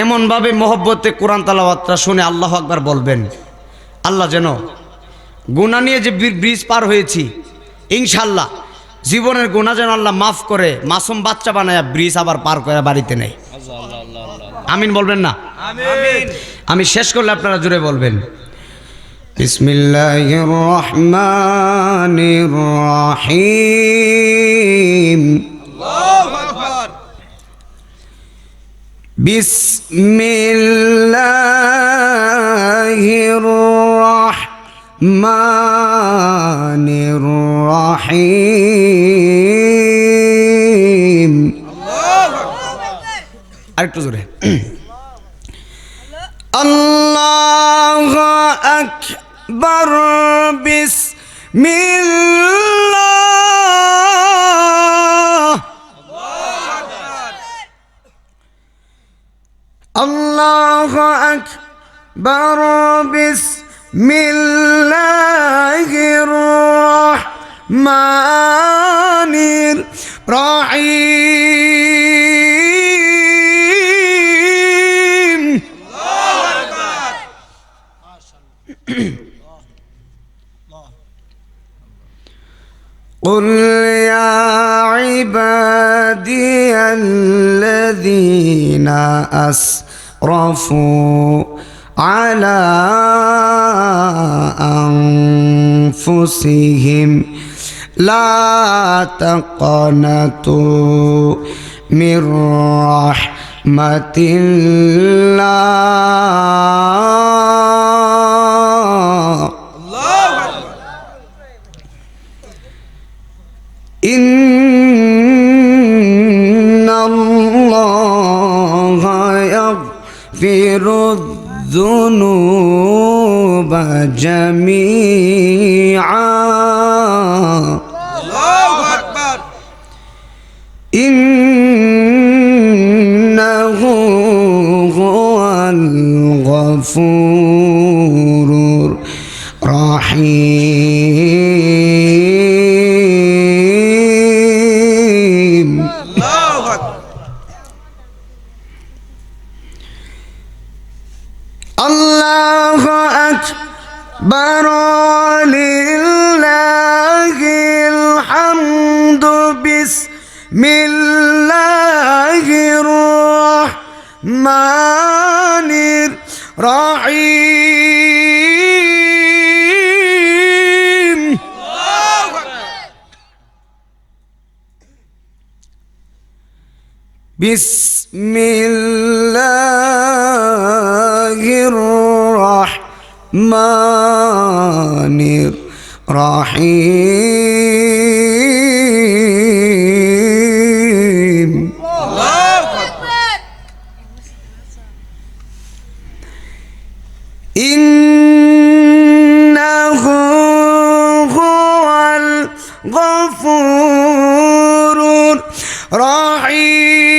এমনভাবে মহব্বতে কোরআন তেলাওয়াতটা শুনে আল্লাহু আকবার বলবেন। আল্লাহ যেন গুনাহ নিয়ে যে ব্রিজ পার হয়েছি, ইনশাআল্লাহ জীবনের গুনাহ যেন আল্লাহ মাফ করে মাসুম বাচ্চা বানায়া ব্রিজ আবার পার করে বাড়িতে নেয়। আমিন বলবেন না? আমিন। আমি শেষ করলে আপনারা জুড়ে বলবেন বিসমিল্লাহির রহমানির রহিম। আল্লাহু আকবার। বিসমিল্লাহির রহমানির রহিম। আল্লাহু আকবার। আরেকটু জোরে। আল্লাহু আকবার। বিসমিল্লাহ। আল্লাহু আকবার। বিসমিল্লাহির রহমানির রহিম। قل يا عبادي الذين أسرفوا على أنفسهم لا تقنطوا من رحمة الله إن الله يغفر الذنوب جميعا الله أكبر إنه هو الغفور الرحيم. الله أكبر ولله الحمد. بسم الله الرحمن الرحيم. بسم الله الرحمن الرحيم. إنه هو الغفور الرحيم.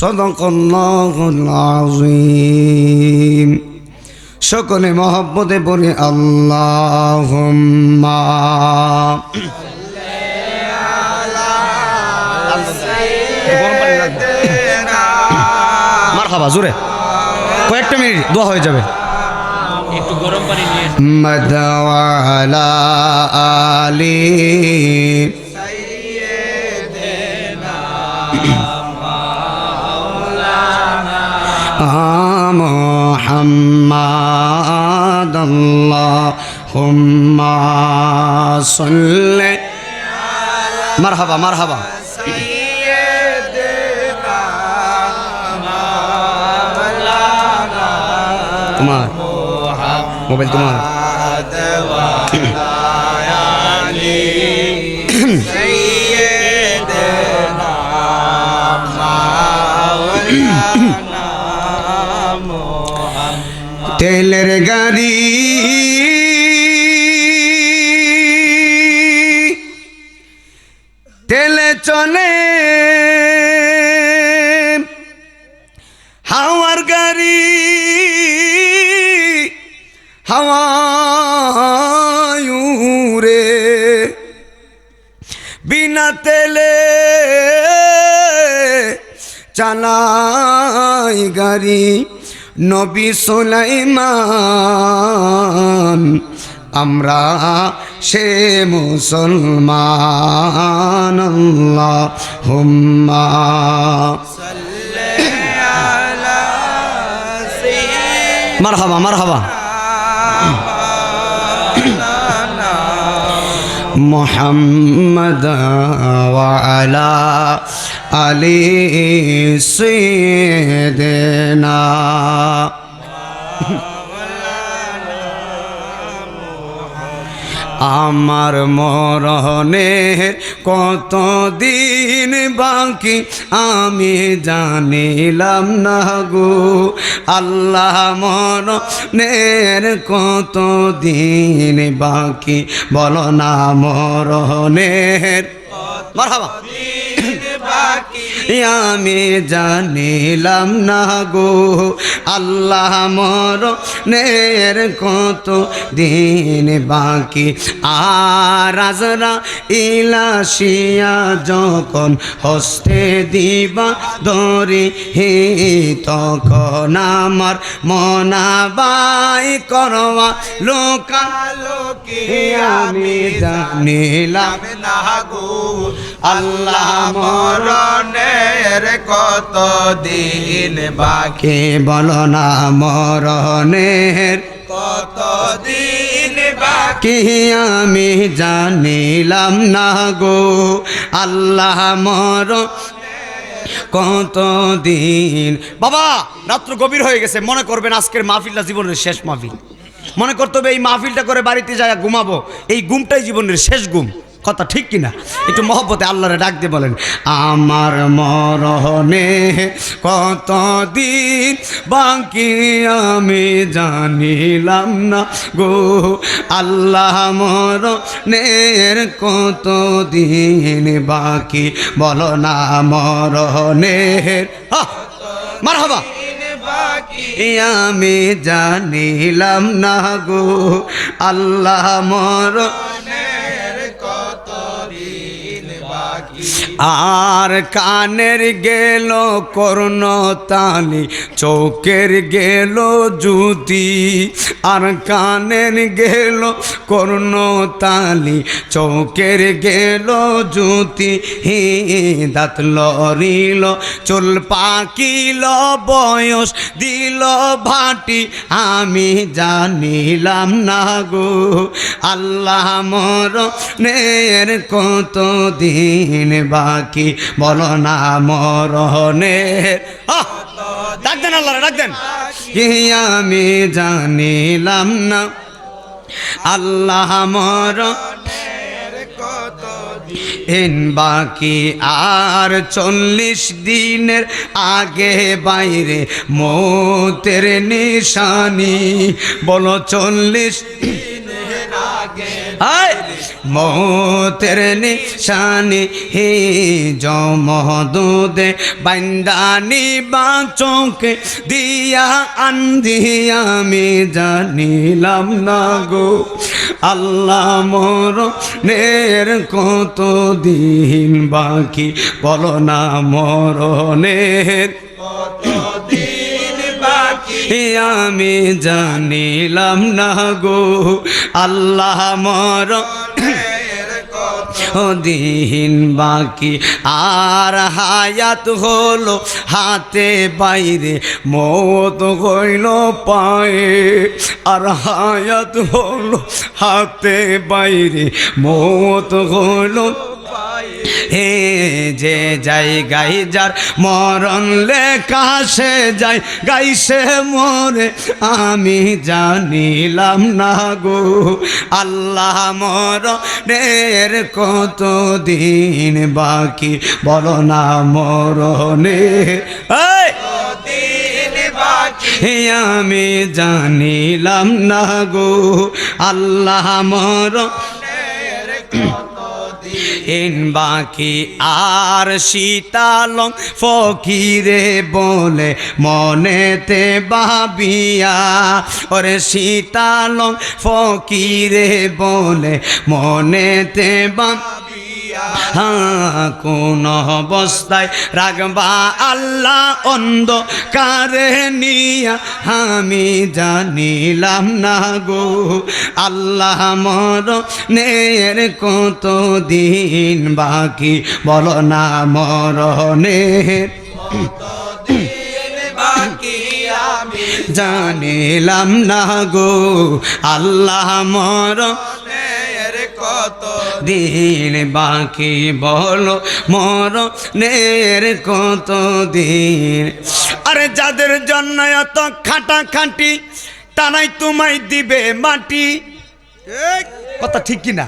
صدق الله العظيم. সকলে মহব্বতে পড়ে আল্লাহুম্মা মারহাবা জোরে কয়েকটা মিনিট দোয়া হয়ে যাবে। একটু গরম পানি নিয়ে মাদাওয়ালা আলী সাইয়্যিদিনা মাওলানা মুহাম্মাদ আল্লাহুম্মা সাল্লি মারহাবা মারহাবা তোমার মোবাইল তোমার তেলের গাড়ি তেলে চলে হাওয়ার গাড়ি হাওয়ায় উড়ে বিনা তেলে চালাই গাড়ি নবী সুলাইমান আমরা সে মুসলমান আল্লাহুম্মা মারহাবা মারহাবা মুহাম্মদ ওয়া আলা আলি সাইয়্যিদিনা আমার মরণের কত দিন বাকি আমি জানিলাম না গো আল্লাহ মরণের কত দিন বাকি বলো না মরণের মারহাবা আমি জানিলাম না গো আল্লাহ মরণের কত দিন বাকি আর আজরাইল যখন হস্তে দিবা ধরি হে তখন আমার মনাবাই করবা লোকালোকে আমি জানিলাম না গো আল্লাহ মরণের কত দিন বাকি বলো না মরণের কত দিন বাকি আমি জানিলাম না গো আল্লাহ কত দিন বাবা রাত্র গভীর হয়ে গেছে মনে করবেন আজকের মাহফিলটা জীবনের শেষ মাহফিল মনে করতে হবে এই মাহফিলটা করে বাড়িতে যায় ঘুমাবো এই ঘুমটাই জীবনের শেষ ঘুম কথা ঠিক কিনা একটু মহব্বতে আল্লাহরে ডাক দিয়ে বলেন আমার মরণে কত দিন বাকি আমি জানিলাম না গো আল্লাহ মরণের কত দিন বাকি বলো না মরণের মারহাবা আমি জানিলাম না গো আল্লাহ আর কানের গেল কর্ণতালি চোখের গেল জুতি আর কানের গেল কর্ণতালি চোখের গেল জুতি হি দাঁত লরিল চুল পাকিল বয়স দিল ভাটি আমি জানিলাম না গো আল্লাহ মরণের কত দিন বাকি বলো না মরণের ডাক দেন আল্লাহরে ডাক দেন কি আমি জানিলাম না আল্লাহ মরণের কত দিন বাকি আর 40 দিনের আগে বাইরে মৌতের নিশানি বলো 40 দিনের আগে মৌতের নিশানি হে জমদুদে বান্দানি বাঁচকে দিয়া আন্ধি আমি জানিলাম না গো আল্লাহ মরণের কত দিন বাকি বলো না মরণের কত দিন বাকি আমি জানিলাম না গো আল্লাহ মরণের কত দিন বাকি আর হায়াত হলো হাতে বাইরে মৌত হইল পায়ে আর হায়াত হলো হাতে বাইরে মৌত হইল হে যে জায়গায় যার মরণ লেখা সে যায় গাইছে মরে আমি জানিলাম না গো আল্লাহ মরণের কত দিন বাকি বলো না মরণের আমি জানিলাম না গো আল্লাহ মরণের ইন বাকি আর শীতালং ফকিরে বলে মনেতে ভাবিয়া ওরে শীতালং ফকিরে বলে মনেতে ভাবিয়া হ্যাঁ কোন অবস্থায় রাখবা আল্লাহ অন্ধকারে নিয়া আমি জানিলাম না গো আল্লাহ মরণের কত দিন বাকি বলো না মরণের জানিলাম না গো আল্লাহ মরণের কত দিন বাকি বলো মরণের কত দিন আরে যাদের জন্য এত খাটাখাটি তারাই তোমায় দিবে মাটি কথা ঠিক কিনা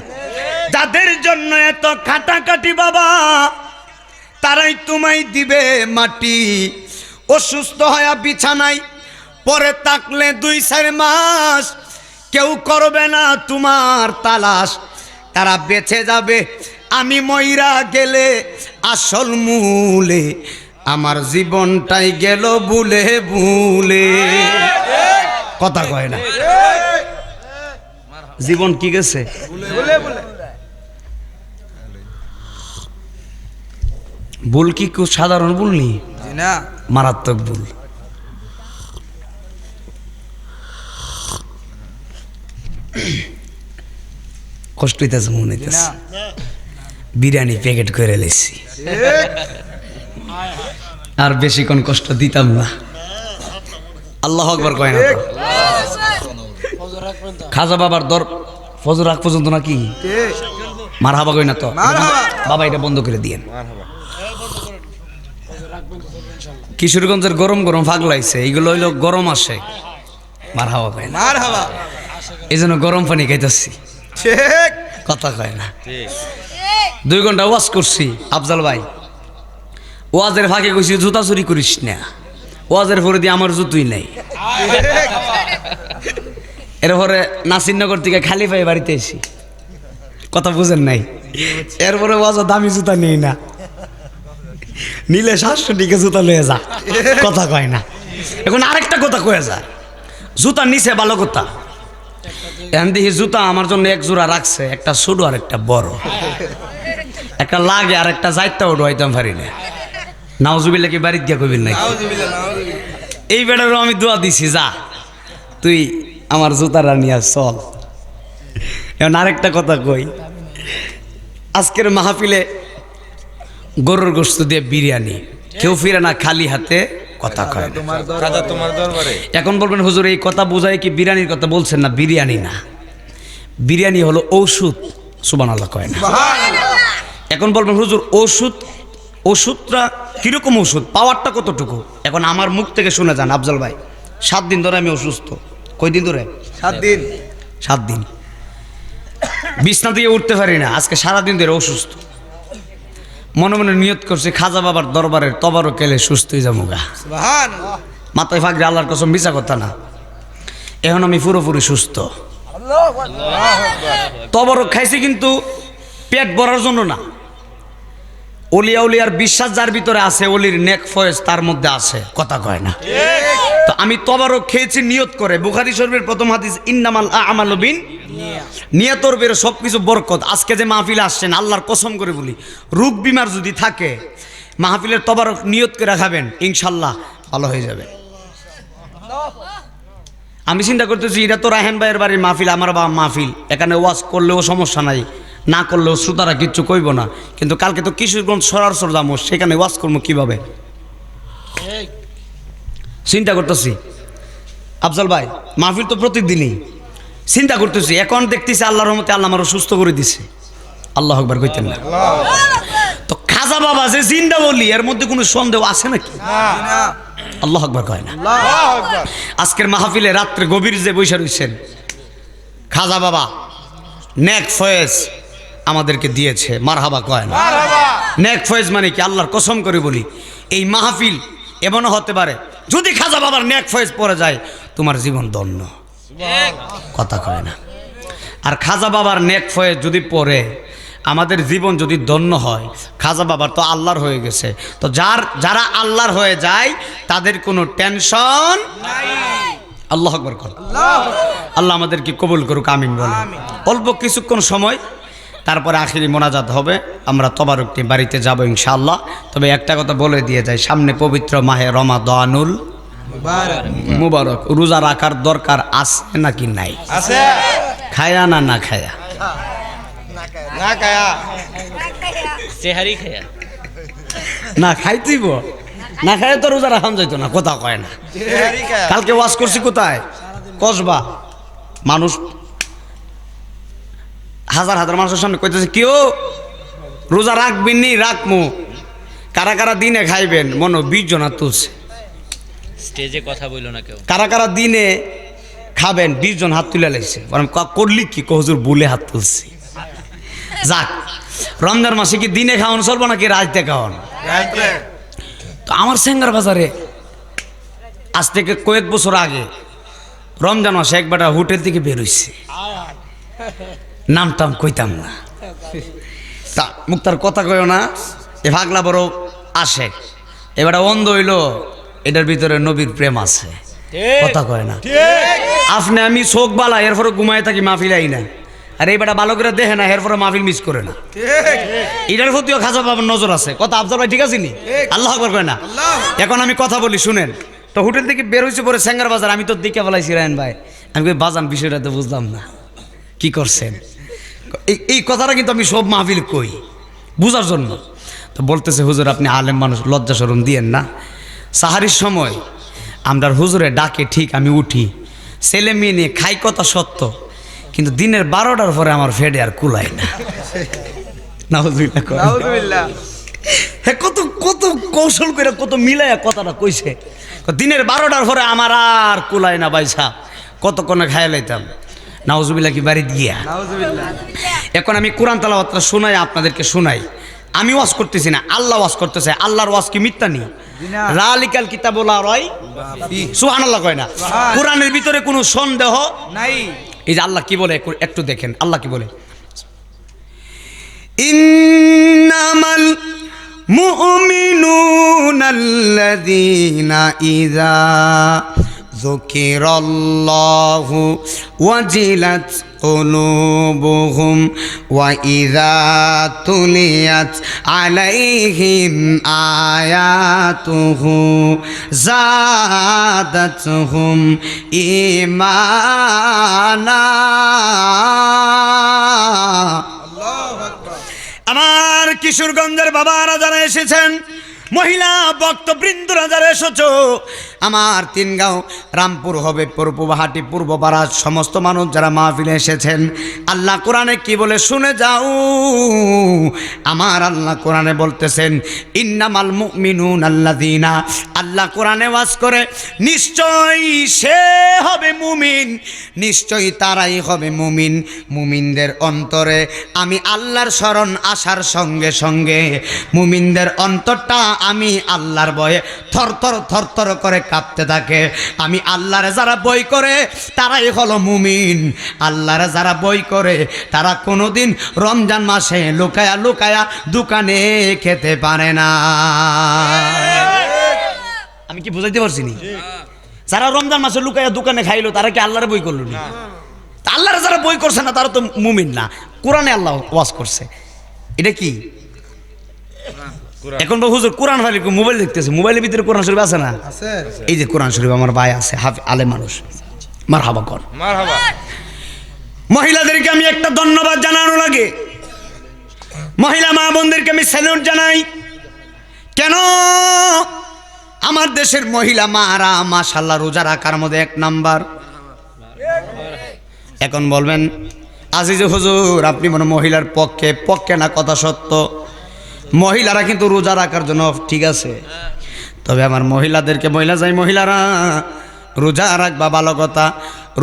যাদের জন্য এত খাটাখাটি বাবা তারাই তোমায় দিবে মাটি অসুস্থ হয়ে বিছানায় পরে থাকলে 2-4 মাস কেউ করবে না তোমার তালাশ তারা বেঁচে যাবে আমি মইরা গেলে আসল মূলে আমার জীবনটাই গেল ভুলে ভুলে কথা কয় না জীবন কি গেছে ভুল কি খুব সাধারণ ভুল নি না মারাত্মক ভুল কষ্ট হইতেছে মনে হইতেছে বিরিয়ানি প্যাকেট করে লেছি আর বেশিক্ষণ কষ্ট দিতাম না আল্লাহ আকবার কয় না খাজা বাবার দর ফজর আগ পর্যন্ত নাকি মারহাবা কই না তো বাবা এটা বন্ধ করে দিয়েন কিশোরগঞ্জের গরম গরম ফাগ লাগছে এইগুলো হইলো গরম আসে মারহাবা কয় না মারহাবা এই জন্য গরম পানি খাইতেছি কথা কয় না 2 ঘন্টা ওয়াজ করছি আফজাল ভাই ওয়াজের ফাঁকে কইছি জুতা চুরি করিস না ওয়াজের পরে দিয়ে আমার জুতুই নাই এরপরে নাসিরনগর থেকে খালি পায়ে বাড়িতে এসি কথা বুঝেন নাই এরপরে ওয়াজ দামি জুতা নেই না নিলে 700 টাকা জুতা লয়ে যা কথা কয় না এখন আরেকটা কথা কয়ে যা জুতা নিচে ভালো কথা এখন দেখি জুতা আমার জন্য 1 জোড়া রাখছে একটা ছোট আর একটা বড় একটা লাগে আর একটা যাইতে উঠাইতাম পারি না নাউজুবিল্লাহ কি বাড়ি গিয়া কইবেন নাই এই বেটারও আমি দোয়া দিছি যা তুই আমার জুতাটা নিয়ে চল এখন আরেকটা কথা কই আজকের মাহফিলে গরুর গোশত দিয়ে বিরিয়ানি কেউ ফিরে না খালি হাতে কথা কয় তোমার দরবারে এখন বলবেন হুজুর এই কথা বোঝায় কি বিরিয়ানির কথা বলছেন না বিরিয়ানি না বিরিয়ানি হলো ঔষধ সুবহানাল্লাহ কয় না এখন বলবেন হুজুর ওষুধটা কিরকম ওষুধ পাওয়ারটা কতটুকু এখন আমার মুখ থেকে শুনে যান আফজাল ভাই 7 দিন ধরে আমি অসুস্থ কয় দিন ধরে 7 দিন বিছনা দিয়ে উঠতে পারি না আজকে সারাদিন ধরে অসুস্থ মনে মনে নিয়ত করছি খাজা বাবার দরবারের তবারক খেলে সুস্থ হয়ে যাবো গা মাথায় ফাঁকরে আল্লাহর কসম মিছা কথা না এখন আমি পুরোপুরি সুস্থ তবারক খাইছি কিন্তু পেট ভরার জন্য না ওলিয়া উলিয়ার বিশ্বাস যার ভিতরে আছে ওলির নেক ফয়েজ তার মধ্যে আছে কথা কয় না তো আমি তবারক খেয়েছি নিয়ত করে বুখারী শরীফের প্রথম হাদিস ইন্নামাল আমালু বিন নিয়তর বের সবকিছু বরকত আজকে যে মাহফিলে আসছেন আল্লাহর কসম করে বলি রোগ বিমার যদি থাকে মাহফিলের তবারক নিয়ত করে খাবেন ইনশাআল্লাহ ভালো হয়ে যাবে আমি চিন্তা করতেছি এটা তো রাহেন ভাইয়ের বাড়ির মাহফিল আমার বাবা মাহফিল এখানে ওয়াজ করলেও সমস্যা নাই না করলেও শ্রোতারা কিচ্ছু কইব না কিন্তু কালকে তো কিশোরগঞ্জ সরাসর যাবো সেখানে ওয়াজ করবো কিভাবে চিন্তা করতেছি আফজাল ভাই মাহফিল তো প্রতিদিনই চিন্তা করতেছি এখন দেখতেছি আল্লাহর রহমতে আল্লাহ আমারও সুস্থ করে দিছে আল্লাহ আকবার কইতেন না তো খাজা বাবা যে জিন্দা বলি এর মধ্যে কোনো সন্দেহ আছে নাকি আল্লাহ আকবার কয় না আজকের মাহফিলে রাত্রে গভীর যে বৈশা রয়েছেন খাজা বাবা নেক ফয়েজ আমাদেরকে দিয়েছে মারহাবা কয় না নেক ফয়েজ মানে কি আল্লাহর কসম করে বলি এই মাহফিল এমনও হতে পারে যদি খাজা বাবার নেক ফয়েজ পড়ে যায় তোমার জীবন ধন্য কথা কয় না আর খাজা বাবার নেক ফয়েজ যদি পড়ে আমাদের জীবন যদি ধন্য হয় খাজা বাবার তো আল্লাহর হয়ে গেছে তো যারা আল্লাহর হয়ে যায় তাদের কোনো টেনশন নাই আল্লাহু আকবার কর আল্লাহ আমাদেরকে কবুল করুক আমিন বলেন অল্প কিছুক্ষণ সময় তারপরে আখিরি মোনাজাত হবে, আমরা তবারকটি বাড়িতে যাব ইনশাআল্লাহ। তবে একটা কথা বলে দিয়ে যাই, সামনে পবিত্র মাহে রমাদানুল মুবারক, রোজা রাখার দরকার আছে নাকি নাই? আছে। খায়া না না খায়া? না খায়া, সেহারি খায়া না খাইতেইব, না খায় তো রোজা রাখান যাইতো না, কথা কয় না। সেহারি খায়া। কালকে ওয়াজ করছি কোথায়? কসবা। মানুষ হাজার হাজার মানুষের সামনে কইতেছে কেউ রোজা রাখবেন নি? রাখমু। কারা কারা দিনে খাইবেন? মনে 20 জন হাত তুলছে। স্টেজে কথা বললো না কেউ। কারা কারা দিনে খাবেন? 20 জন হাত তুলে লাগছে। করলি কি? হুজুর ভুলে হাত তুলছি। যাক, রমজান মাসে কি দিনে খাওয়ানো চলবো নাকি রাতে খাওয়ানো? রাইতে। তো আমার সেঙ্গার বাজারে আজ থেকে কয়েক বছর আগে রমজান মাসে একবার হোটেল থেকে বেরোইছে, নামটাম কইতাম না, তা মুক্তার কথা কইও না, এ ভাগলা বড় আসে, এবার অন্ধ হইল, এটার ভিতরে নবীর প্রেম আছে, কথা কয় না। আপনি আমি চোখ বালা এরপরে ঘুমায় থাকি, মাহফিল আই না, আর এইবার ভালো করে দেখে না, এরপরে মাহফিল মিস করে না। এটার প্রতিও খাজা বাবার নজর আছে। কথা আফজাল ভাই ঠিক আছে নি? আল্লাহ আকবার কয় না। এখন আমি কথা বলি শুনেন। তো হোটেল থেকে বের হয়েছে পরে সেঙ্গার বাজার, আমি তো দিকে বলাইছি রায়ন ভাই, আমি কই বাজান বিষয়টা তো বুঝলাম না, কি করছেন? এই কথাটা কিন্তু আমি সব মাহফিল কই বুঝার জন্য। তো বলতেছে হুজুর আপনি আলেম মানুষ, লজ্জা শরম দিয়েন না। সাহারির সময় আমরা হুজুরে ডাকে ঠিক আমি উঠি, ছেলে মেয়ে নিয়ে খাই, কথা সত্য, কিন্তু দিনের 12টার পরে আমার ফেডে আর কুলায় না। নাউজুবিল্লাহ কয়। নাউজুবিল্লাহ। হ্যাঁ, কত কত কৌশল করে কত মিলাইয়া কথাটা কইছে। দিনের 12টার পরে আমার আর কুলায় না ভাই সাহেব, কতক্ষণে খাইয়া লাইতাম। নাউজুবিল্লাহ কি বাড়ি দিয়া। নাউজুবিল্লাহ। এখন আমি কোরআন তেলাওয়াতটা শোনাই, আপনাদেরকে শোনাই। আমি ওয়াজ করতেছি না, আল্লাহ ওয়াজ করতেছে। আল্লাহর ওয়াজ কি মিথ্যা নি? রালিকাল কিতাবুল রাই সুবহানাল্লাহ কয় না? কোরআনের ভিতরে কোনো সন্দেহ নাই। এই যে আল্লাহ কি বলে একটু দেখেন, আল্লাহ কি বলে, ইন্নামাল মুমিনুনাল্লাযীনা ইযা যুকিরাল্লাহু ওয়াজিলাত কুলুবুহুম ওয়া ইযা তুলিয়াত আলাইহিম আয়াতুহু যাদাতহুম ঈমানা। আমার কিশোরগঞ্জের বাবারা যারা এসেছেন, মহিলা ভক্তবৃন্দরা যারা এসেছ, আমার তিনগাঁও, রামপুর হবে, পূর্বহাটি, পূর্বপাড়া, সমস্ত মানুষ যারা মাহফিলে এসেছেন, আল্লাহ কোরআনে কি বলে শুনে যাও। আমার আল্লাহ কোরআনে বলতেছেন ইন্নামাল মুমিনুনাল্লাযীনা, আল্লাহ কোরআনে ওয়াজ করে নিশ্চয়ই সে হবে মুমিন, নিশ্চয়ই তারাই হবে মুমিন। মুমিনদের অন্তরে আমি আল্লাহর শরণ আসার সঙ্গে সঙ্গে মুমিনদের অন্তরটা আমি আল্লাহর ভয়ে থরথর থরথর করে কাঁপতে থাকে। আমি আল্লাহরে যারা বই করে তারাই হলো মুমিন। আল্লাহরে যারা বই করে তারা কোনোদিন রমজান মাসে লুকায়া লুকায়া দোকানে খেতে পারে না। আমি কি বুঝাইতে পারছি নি? যারা রমজান মাসে লুকায়া দোকানে খাইলো তারা কি আল্লাহরে বই করলো না? আল্লাহরে যারা বই করছে না তারা তো মুমিন না। কোরআনে আল্লাহ ওয়াজ করছে। এটা কি এখন হুজুর কোরআন ফালি মোবাইল দেখতেছে, মোবাইলের ভিতরে কোরআন শরীফ আছে না? এই যে কোরআন শরীফ আমার ভাই আছে, আলেম মানুষ, মারহাবা কর। মারহাবা। মহিলাদেরকে আমি একটা ধন্যবাদ জানানো লাগে, মহিলা মা বোনদেরকে আমি স্যালুট জানাই। কেন? আমার দেশের মহিলা মারা মাশাআল্লাহ রোজা রাখার মধ্যে 1 নাম্বার। এখন বলবেন আজিজ হুজুর আপনি মনে মহিলার পক্ষে, পক্ষে না, কথা সত্য, মহিলারা কিন্তু রোজা রাখার জন্য ঠিক আছে। তবে আমার মহিলাদেরকে মহিলা যাই, মহিলারা রোজা রাখবা ভালো কথা,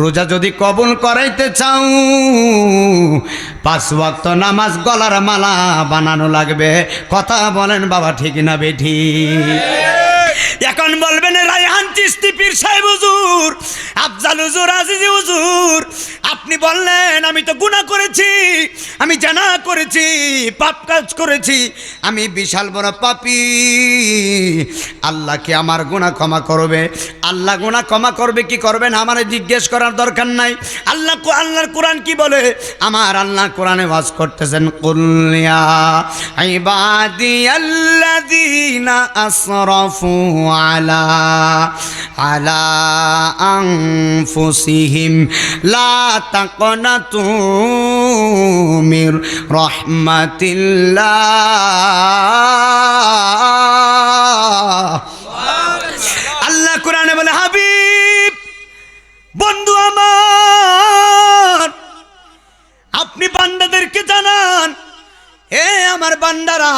রোজা যদি কবুল করাইতে চাও 5 ওয়াক্ত নামাজ গলার মালা বানানো লাগবে। কথা বলেন বাবা, ঠিক না বেঠি? এখন বলবেন রায়হান চিশতি পীর সাহেব হুজুর, আফজাল হুজুর, আজিজি হুজুর, আপনি বললেন আমি তো গুনাহ করেছি, আমি জানা করেছি, পাপ কাজ করেছি, আমি বিশাল বড় পাপী, আল্লাহ কি আমার গুনাহ ক্ষমা করবে? আল্লাহ গুনাহ ক্ষমা করবে কি করবে না আমারে জিজ্ঞেস করার দরকার নাই। আল্লাহর কোরআন কি বলে? আমার আল্লাহ কোরআনে ওয়াজ করতেছেন, কুল ইয়া ইবাদিয়াল্লাযীনা আসরাফু আলা আনফুসিহিম লা তাকনাতু মির রাহমাতিল্লাহ। আল্লাহ কোরআনে বলে, হাবিব, বন্ধু আমার, আপনি বান্দাদেরকে জানান, হে আমার বান্দারা,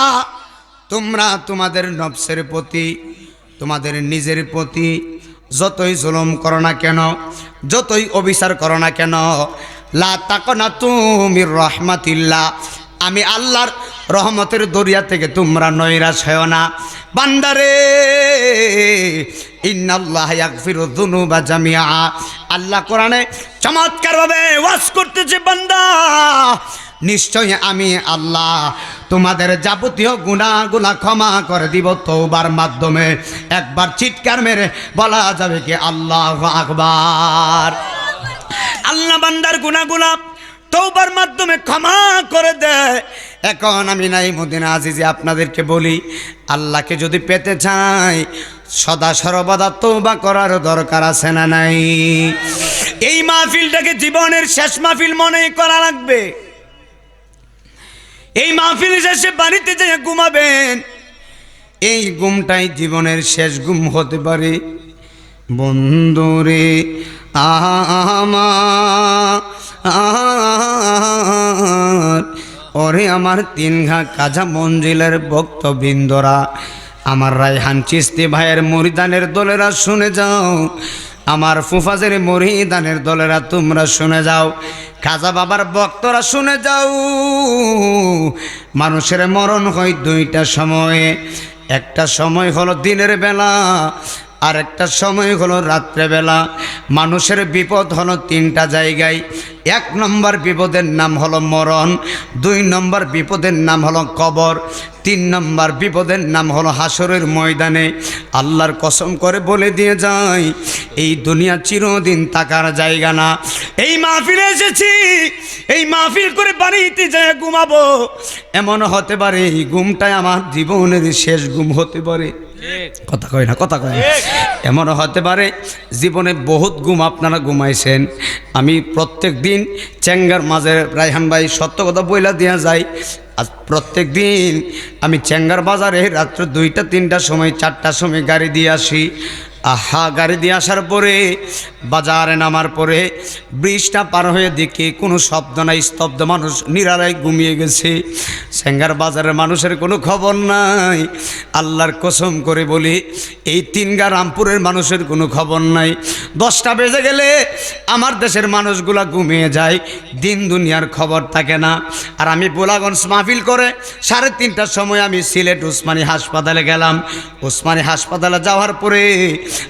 তোমরা তোমাদের নফসের প্রতি, তোমাদের নিজের প্রতি যতই জুলুম করো না কেন, যতই অবিচার করো না কেন, লা তাকনাতু মির রাহমাতিল্লাহ, আমি আল্লাহর রহমতের দরিয়া থেকে তোমরা নৈরাশ হয় না। বান্দারে, ইন্নাল্লাহা ইয়াগফিরু যুনুবা জামিআ, আল্লাহ কোরআনে চমৎকারভাবে ওয়াজ করতেছে, বান্দা নিশ্চয় আমি আল্লাহ তোমাদের যাবতীয় গুনাহগুলো ক্ষমা করে দিব তওবার মাধ্যমে। একবার চিৎকার মেরে বলা যাবে কি আল্লাহু আকবার। আল্লাহ বান্দার গুনাহগুলো তওবার মাধ্যমে ক্ষমা করে দেয়। এখন আমি নাইমুদ্দিন আজিজি আপনাদেরকে বলি, আল্লাহকে যদি পেতে চাই সদা সর্বদা তওবা করার দরকার আছে না নাই? এই মাহফিলটাকে জীবনের শেষ মাহফিল মনে করা লাগবে। এই মাহফিল শেষে বাড়িতে যেয়ে ঘুমাবেন, এই ঘুমটাই জীবনের শেষ ঘুম হতে পারে। বন্ধুরে আমার, ওরে আমার তিন ঘা কাজা মঞ্জিলের ভক্তবৃন্দরা, আমার রায়হান চিশতি ভাইয়ের মুরিদানের দলেরা শুনে যাও, আমার ফুফাজের মুরিদানের দলেরা তোমরা শুনে যাও, খাজা বাবার ভক্তরা শুনে যাও। মানুষের মরণ হয় দুইটা সময়ে, একটা সময় হলো দিনের বেলা, আর একটা সময় হলো রাত্রেবেলা। মানুষের বিপদ হলো তিনটা জায়গায়। এক নম্বর বিপদের নাম হলো মরণ, দুই নম্বর বিপদের নাম হলো কবর, তিন নম্বর বিপদের নাম হলো হাসরের ময়দানে। আল্লাহর কসম করে বলে দিয়ে যাই, এই দুনিয়া চিরদিন থাকার জায়গা না। এই মাহফিলে এসেছি, এই মাহফিল করে বাড়িতে যায় ঘুমাবো, এমন হতে পারে এই ঘুমটাই আমার জীবনের শেষ ঘুম হতে পারে। কথা কয় না, কথা কয় না। এমন হতে পারে জীবনে বহুত ঘুম আপনারা ঘুমাইছেন। আমি প্রত্যেক দিন চেঙ্গার মাঝে, রায়হান ভাই সত্য কথা বইলা দিয়া যায়, আজ প্রত্যেক দিন আমি চেঙ্গার বাজারে রাত্র 2টা 3টার সময় 4টার সময় গাড়ি দিয়ে আসি। গাড়ি দিয়ে আসার পরে বাজারে নামার পরে ব্রিজটা পার হয়ে দেখি কোনো শব্দ নাই, স্তব্ধ, মানুষ নিরালায় ঘুমিয়ে গেছে। চেঙ্গার বাজারের মানুষের কোনো খবর নাই। আল্লাহর কসম করে বলি, এই তিনগা রামপুরের মানুষের কোনো খবর নাই। 10টা বেজে গেলে আমার দেশের মানুষগুলা ঘুমিয়ে যায়, দিন দুনিয়ার খবর থাকে না। আর আমি বোলাগঞ্জ মাহফিল করে 3:30টার সময় আমি সিলেট উসমানী হাসপাতালে গেলাম। উসমানী হাসপাতালে যাওয়ার পরে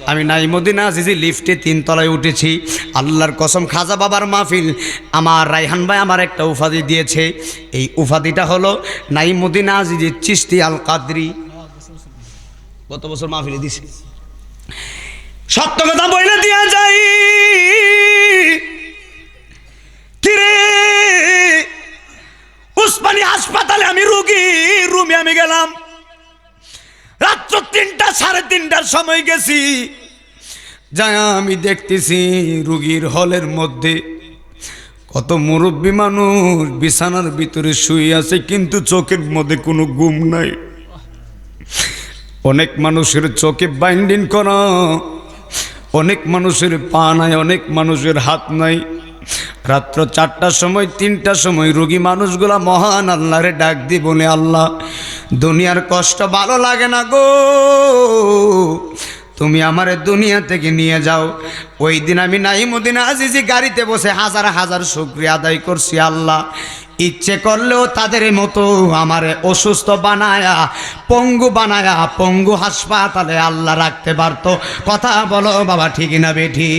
আমি নাইমুদ্দিন আজিজি লিফটে 3 তলায় উঠেছি। আল্লাহর কসম, খাজা বাবার মাহফিল, আমার রায়হান ভাই আমার একটা উপাধি দিয়েছে। এই উপাধিটা হলো নাইমুদ্দিন আজিজি চিশতি আল কাদরি। কত বছর মাহফিলে দিছে, সত্য কথা বলে দিয়া যাই। কিরে, উসমানী হাসপাতালে আমি রুগী রুমে আমি গেলাম, রাত্র 3টা 3:30টার সময় গেছি। যাই আমি দেখতেছি রুগীর হলের মধ্যে কত মুরব্বী মানুষ বিছানার ভিতরে শুয়ে আছে, কিন্তু চোখের মধ্যে কোনো ঘুম নাই। অনেক মানুষের চোখে বাইন্ডিং করা, অনেক মানুষের পা নাই, অনেক মানুষের হাত নাই। রাত্র 4টার সময় 3টার সময় রোগী মানুষগুলা মহান আল্লাহরে ডাক দিয়ে বলে, আল্লাহ দুনিয়ার কষ্ট ভালো লাগে না গো, তুমি আমারে দুনিয়া থেকে নিয়ে যাও। ওই দিন আমি নাইমুদ্দিন আজিজি গাড়িতে বসে হাজার হাজার শুকরিয়া আদায় করছি। আল্লাহ ইচ্ছে করলেও তাদের মতো আমারে অসুস্থ বানায়া পঙ্গু হাসপাতালে আল্লাহ রাখতে পারতো। কথা বলো বাবা, ঠিক না বেঠি?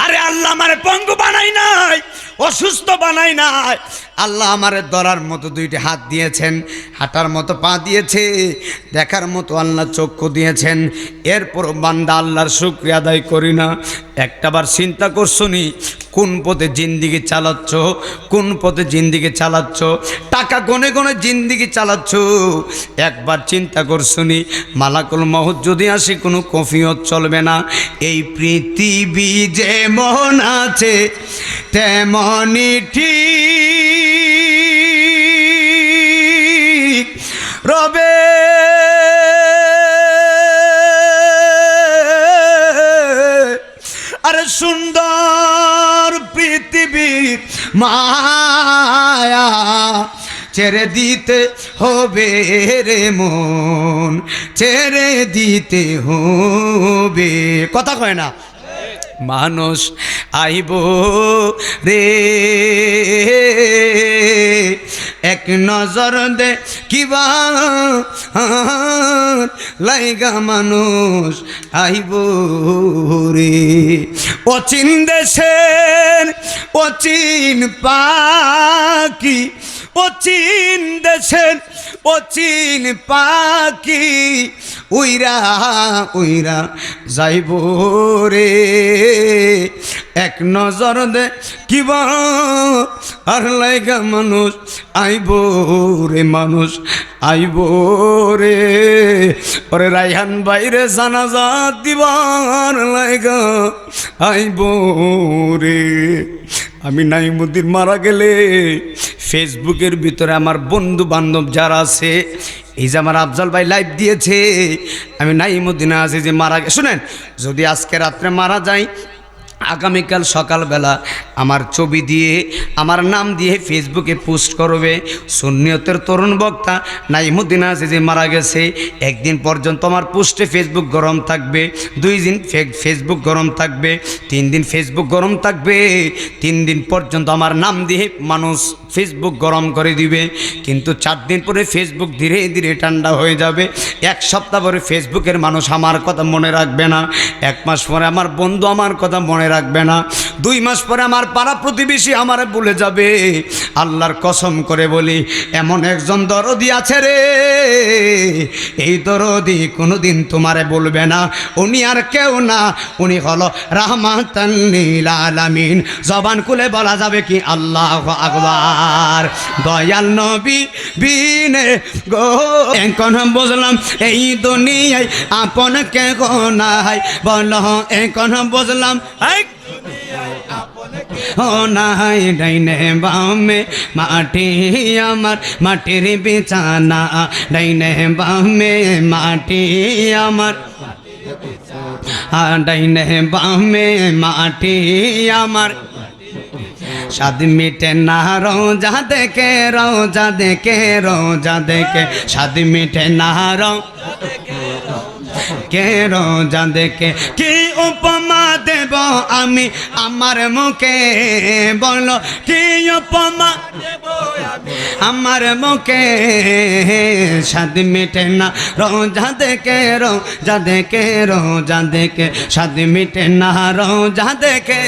আরে আল্লাহ আমারে পঙ্গু বানাই নাই, অসুস্থ বানাই নাই। আল্লাহ আমারে ধরার মতো দুইটি হাত দিয়েছেন, হাঁটার মতো পা দিয়েছে, দেখার মতো আল্লাহ চক্ষু দিয়েছেন। এরপর বান্দা আল্লাহর শুকরিয়া আদায় করি না। একটাবার চিন্তা করছো নি কোন পথে জিন্দিগি চালাচ্ছ, কোন পথে জিন্দিগি চালাচ্ছ? টাকা গনে গনে জিন্দিগি চালাচ্ছ। একবার চিন্তা করছো নি মালাকুল মউত যদি আসে কোনো কফিয়ত চলবে না। এই পৃথিবী যেমন আছে তেমনই ঠিক রবে। আরে সুন্দর পৃথিবীর মায়া ছেড়ে দিতে হবে রে মন, ছেড়ে দিতে হবে। কথা কয় না? মানুষ আইব রে এক নজর দে কিবা লাইগা মানুষ আইব রে। অচিন দেশের অচিন পাখি, অচিন দেশের অচিন পাখি উইরা উইরা যাইব রে। এক নজর দে কিবা আর লাইগা মানুষ আইব রে, মানুষ আইব রে। ওরে রাইহান বাইরে জানাজা দিবার লাইগা আইব রে। আমি নাইমুদ্দিন মারা গেলে ফেসবুকের ভিতরে আমার বন্ধু বান্ধব যারা আছে, এই যে আমার আফজাল ভাই লাইভ দিয়েছে, আমি নাইমুদ্দিন আছি যে মারা গে, শুনেন, যদি আজকে রাত্রে মারা যায় আগামীকাল সকালবেলা আমার ছবি দিয়ে আমার নাম দিয়ে ফেসবুকে পোস্ট করবে, সুন্নিয়তের তরুণ বক্তা নাইমুদ্দিন আছে যে মারা গেছে। একদিন পর্যন্ত আমার পোস্টে ফেসবুক গরম থাকবে, 2 দিন ফেসবুক গরম থাকবে, 3 দিন ফেসবুক গরম থাকবে, 3 দিন পর্যন্ত আমার নাম দিয়ে মানুষ ফেসবুক গরম করে দিবে। কিন্তু 4 দিন পরে ফেসবুক ধীরে ধীরে ঠান্ডা হয়ে যাবে। 1 সপ্তাহ পরে ফেসবুকের মানুষ আমার কথা মনে রাখবে না, 1 মাস পরে আমার বন্ধু আমার কথা মনে রাখবে না, 2 মাস পরে আমার পাড়া প্রতিবেশী আমারে ভুলে যাবে। আল্লাহর কসম করে বলি, এমন একজন দরদি আছে রে, এই দরদি কোনোদিন তোমারে বলবে না। উনি আর কেউ না, উনি হলো রাহমাতান লিল আলামিন। জবান খুলে বলা যাবে কি আল্লাহু আকবার। দয়াল নবী বিনে গো এখন বুঝলাম এই দুনিয়ায় আপন কে গো নাই, বলো এখন বুঝলাম ও নাই। ডাইনে বামে মাটি আমার মাটির বিছানা, ডাইনে বামে মাটি আমার, ডাইনে বামে মাটি আমার। স্বাদ মিটে না রোজা দেখে, রোজা দেখে, রোজা দেখে, স্বাদ মিটে না কে রোজা দেখে। কি উপমা দেব আমি আমার মুখে, বলো কি উপমা দেব আমার মুখে। স্বাদ মিটে না রোজা দেখে, রোজা দেখে, রোজা দেখে, স্বাদ মিটে না রোজা দেখে,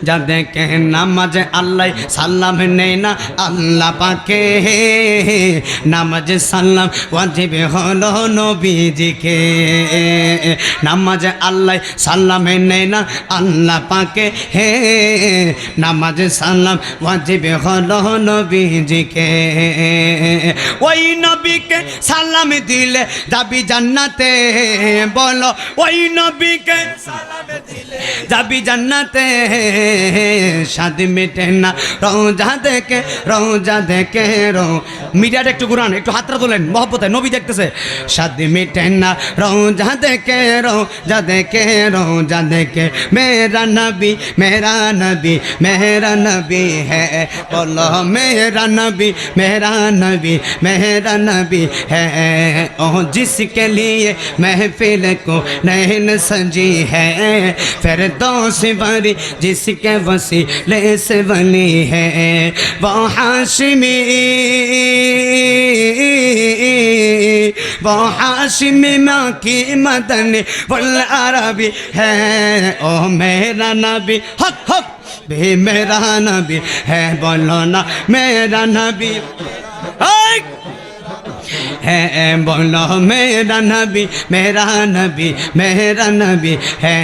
যা দেখে নামাজ আল্লাহ সাল্লাম নেই না আল্লাহ পাকে, নামাজ সাল্লাম ওয়াজিব হলো নবীজিকে। নামাজ আল্লাহ সাল্লাম নেই না আল্লাহ পাকে, হে নামাজ সাল্লাম ওয়াজিব হলো নবীজিকে। ওই নবীকে সালাম দিলে যাবি জান্নাতে, বলো ওই নবীকে সালাম দিলে যাবি জান্নাতে। স্বাদ মিটে না রোজা দেখে, রোজা দেখে মিডিয়াটা একটু ঘুরান, একটু হাতটা তোলেন মহব্বতে, নবী দেখতেছে। স্বাদ মিটে না রোজা দেখে, রোজা দেখে, রোজা দেখে, মেরা নবী, মেরা নবী, মেরা নবী হ্যাঁ, বলো मेरा नबी, मेरा नबी, मेरा नबी है। ओ जिसके लिए महफिल को नैन सजी है, फिरदौस वाली जिसके वसीले से बनी है वो हाशिमी, वो हाशिमी माँ की मदनी वल अरबी है। ओ मेरा नबी हक हक भी मेरा नबी है, बोलो ना मेरा नबी है, बोलो मेरा नबी मेरा नबी मेरा नबी है।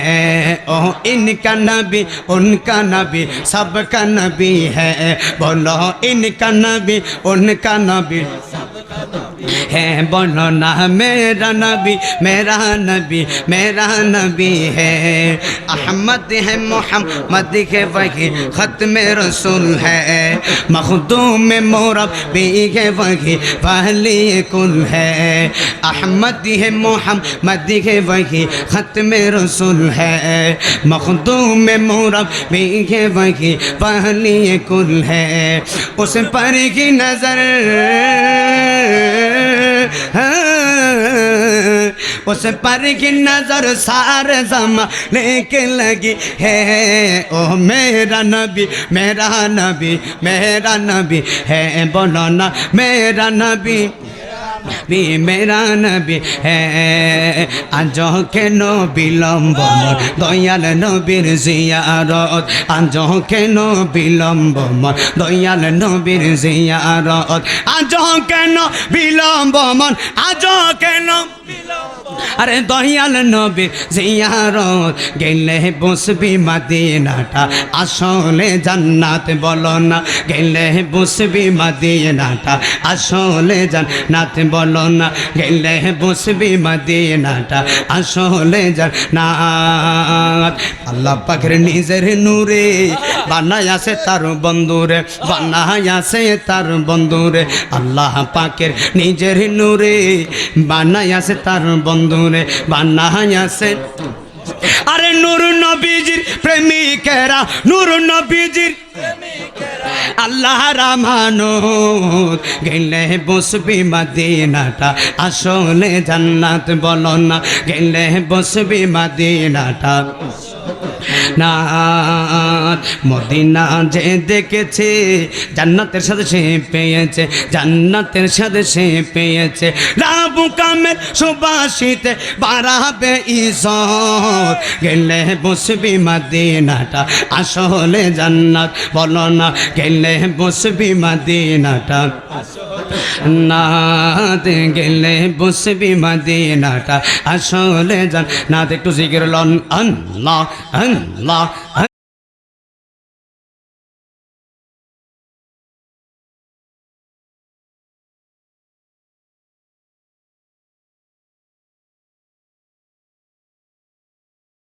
ओ इनका नबी उनका नबी सबका नबी है, बोलो इनका नबी उनका नबी है, बोलो ना मेरा नबी मेरा नबी मेरा नबी है। अहमद है मोहम्मद के वही ख़त्म रसूल है, मखदूम मुरब्बी के वही वली कुल है। अहमद है मोहम्मद के वही ख़त्म रसूल है, मखदूम मुरब्बी के वही वली कुल है। उस पर की नज़र उस पर की नजर सारे ज़माने के लगी है। ओ मेरा नबी मेरा नबी मेरा नबी है, बोलो ना मेरा नबी भी मेरा नबी है। आज केन বিলম্ব মোর দয়াল নবীর জিয়ারত, আজ কেন বিলম্ব মোর দয়াল নবীর জিয়ারত, আজ কেন বিলম্ব মোর আজ কেন আরে দয়াল নবীর জিয়ারত গেলে বসবি মদিনাটা আসলে জান্নাত, বলো না গেলে বসবি মদিনাটা আসলে জান্নাত, বলো না গেলে বসবি মদিনাটা আসলে জান্নাত। আল্লাহ পাকের নিজের নূরে বানায়াছে তার বন্ধুরে, বানায়াছে তার বন্ধুরে, আল্লাহ পাকের নিজের নূরে বানায়াছে তার বন্ধুরে, বানায়াছে। আরে নূর নবীজির প্রেমিকেরা, নূর নবীজির আল্লাহ রামানুত গেলে বসবি মদিনাটা আসলে জান্নাত, বলো না গেলে বসবি মদিনাটা নাত। মদিনা যে দেখেছে জান্নাতের সাথে সে পেয়েছে, জান্নাতের সাথে সে পেয়েছে। রাবু কামের সুবাসিতে বাড়াবে ইজ্জত, গেলে বসবি মদিনাটা আসলে জান্নাত, বলো না গেলে বসবি মদিনাটা নাত, গেলে বসবি মদিনাটা আসলে জান্নাত। একটু জিকির লন আল্লাহ আল্লাহ।